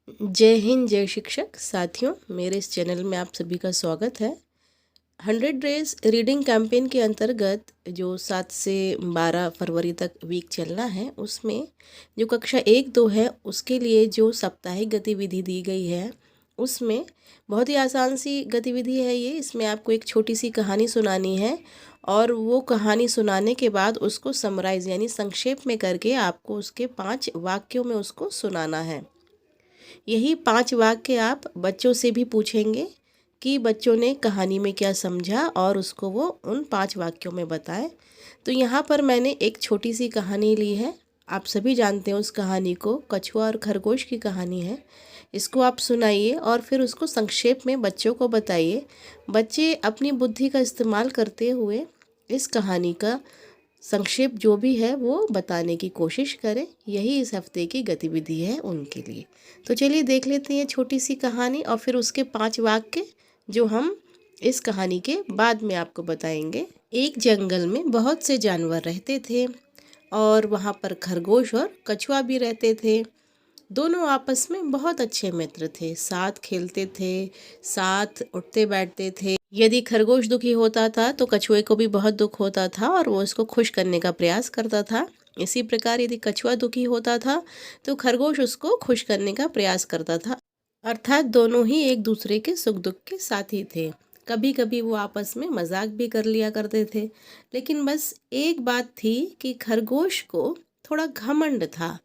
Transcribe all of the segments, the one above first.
जय हिंद, जय शिक्षक साथियों। मेरे इस चैनल में आप सभी का स्वागत है। 100 डेज रीडिंग कैंपेन के अंतर्गत जो 7 से 12 फरवरी तक वीक चलना है, उसमें जो कक्षा 1-2 है उसके लिए जो साप्ताहिक गतिविधि दी गई है, उसमें बहुत ही आसान सी गतिविधि है ये। इसमें आपको एक छोटी सी कहानी सुनानी है और वो कहानी सुनाने के बाद उसको समराइज़ यानी संक्षेप में करके आपको उसके 5 वाक्यों में उसको सुनाना है। यही 5 वाक्य आप बच्चों से भी पूछेंगे कि बच्चों ने कहानी में क्या समझा और उसको वो उन 5 वाक्यों में बताए। तो यहाँ पर मैंने एक छोटी सी कहानी ली है। आप सभी जानते हैं उस कहानी को, कछुआ और खरगोश की कहानी है। इसको आप सुनाइए और फिर उसको संक्षेप में बच्चों को बताइए। बच्चे अपनी बुद्धि का इस्तेमाल करते हुए इस कहानी का संक्षेप जो भी है वो बताने की कोशिश करें। यही इस हफ्ते की गतिविधि है उनके लिए। तो चलिए देख लेते हैं छोटी सी कहानी और फिर उसके 5 वाक्य जो हम इस कहानी के बाद में आपको बताएंगे। एक जंगल में बहुत से जानवर रहते थे और वहाँ पर खरगोश और कछुआ भी रहते थे। दोनों आपस में बहुत अच्छे मित्र थे, साथ खेलते थे, साथ उठते बैठते थे। यदि खरगोश दुखी होता था तो कछुए को भी बहुत दुख होता था और वो उसको खुश करने का प्रयास करता था। इसी प्रकार यदि कछुआ दुखी होता था तो खरगोश उसको खुश करने का प्रयास करता था। अर्थात दोनों ही एक दूसरे के सुख दुख के साथी थे। कभी कभी वो आपस में मजाक भी कर लिया करते थे। लेकिन बस एक बात थी कि खरगोश को थोड़ा घमंड था।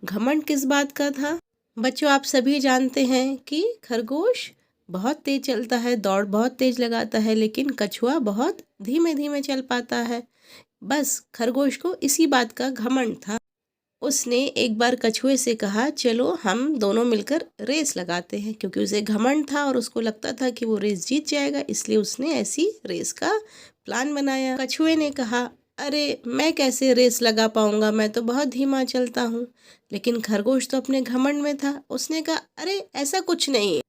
घमंड किस बात का था? बच्चों, आप सभी जानते हैं कि खरगोश बहुत तेज चलता है, दौड़ बहुत तेज लगाता है, लेकिन कछुआ बहुत धीमे धीमे चल पाता है। बस खरगोश को इसी बात का घमंड था। उसने एक बार कछुए से कहा, चलो हम दोनों मिलकर रेस लगाते हैं। क्योंकि उसे घमंड था और उसको लगता था कि वो रेस जीत जाएगा, इसलिए उसने ऐसी रेस का प्लान बनाया। कछुए ने कहा, अरे मैं कैसे रेस लगा पाऊंगा, मैं तो बहुत धीमा चलता हूँ। लेकिन खरगोश तो अपने घमंड में था। उसने कहा, अरे ऐसा कुछ नहीं है,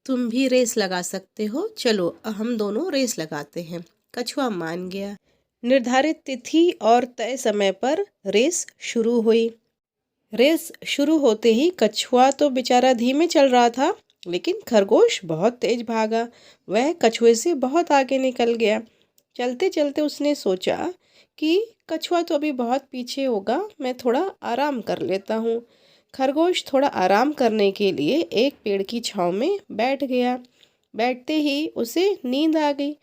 तुम भी रेस लगा सकते हो, चलो हम दोनों रेस लगाते हैं। कछुआ मान गया। निर्धारित तिथि और तय समय पर रेस शुरू हुई। रेस शुरू होते ही कछुआ तो बेचारा धीमे चल रहा था, लेकिन खरगोश बहुत तेज भागा। वह कछुए से बहुत आगे निकल गया। चलते चलते उसने सोचा कि कछुआ तो अभी बहुत पीछे होगा, मैं थोड़ा आराम कर लेता हूँ। खरगोश थोड़ा आराम करने के लिए एक पेड़ की छांव में बैठ गया। बैठते ही उसे नींद आ गई।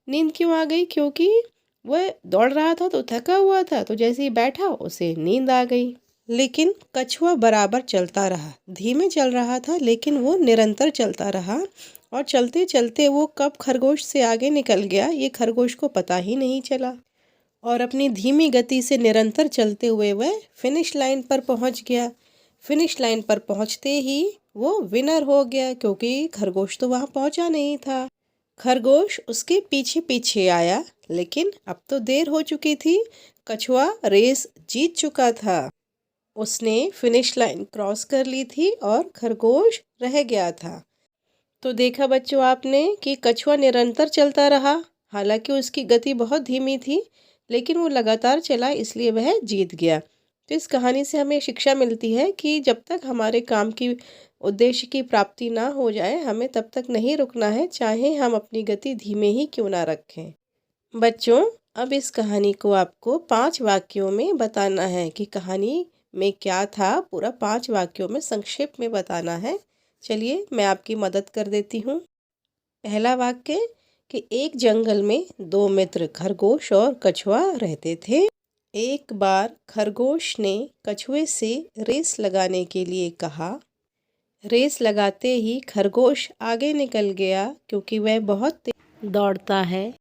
नींद क्यों आ गई? क्योंकि वह दौड़ रहा था तो थका हुआ था, तो जैसे ही बैठा उसे नींद आ गई। लेकिन कछुआ बराबर चलता रहा। धीमे चल रहा था लेकिन वो निरंतर चलता रहा और चलते चलते वो कब खरगोश से आगे निकल गया ये खरगोश को पता ही नहीं चला। और अपनी धीमी गति से निरंतर चलते हुए वह फिनिश लाइन पर पहुंच गया। फिनिश लाइन पर पहुंचते ही वो विनर हो गया, क्योंकि खरगोश तो वहां पहुंचा नहीं था। खरगोश उसके पीछे पीछे आया, लेकिन अब तो देर हो चुकी थी। कछुआ रेस जीत चुका था। उसने फिनिश लाइन क्रॉस कर ली थी और खरगोश रह गया था। तो देखा बच्चों आपने कि कछुआ निरंतर चलता रहा, हालांकि उसकी गति बहुत धीमी थी, लेकिन वो लगातार चला, इसलिए वह जीत गया। तो इस कहानी से हमें शिक्षा मिलती है कि जब तक हमारे काम की उद्देश्य की प्राप्ति ना हो जाए, हमें तब तक नहीं रुकना है, चाहे हम अपनी गति धीमे ही क्यों ना रखें। बच्चों, अब इस कहानी को आपको 5 वाक्यों में बताना है कि कहानी में क्या था। पूरा 5 वाक्यों में संक्षेप में बताना है। चलिए मैं आपकी मदद कर देती हूँ। पहला वाक्य कि एक जंगल में 2 मित्र खरगोश और कछुआ रहते थे। एक बार खरगोश ने कछुए से रेस लगाने के लिए कहा। रेस लगाते ही खरगोश आगे निकल गया, क्योंकि वह बहुत तेज दौड़ता है।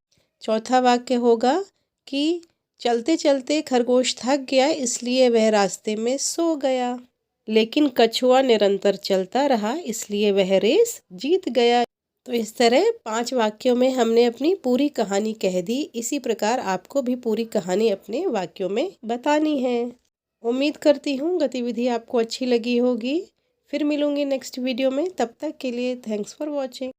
चौथा वाक्य होगा कि चलते चलते खरगोश थक गया, इसलिए वह रास्ते में सो गया। लेकिन कछुआ निरंतर चलता रहा, इसलिए वह रेस जीत गया। तो इस तरह 5 वाक्यों में हमने अपनी पूरी कहानी कह दी। इसी प्रकार आपको भी पूरी कहानी अपने वाक्यों में बतानी है। उम्मीद करती हूँ गतिविधि आपको अच्छी लगी होगी। फिर मिलूंगी नेक्स्ट वीडियो में। तब तक के लिए थैंक्स फॉर वॉचिंग।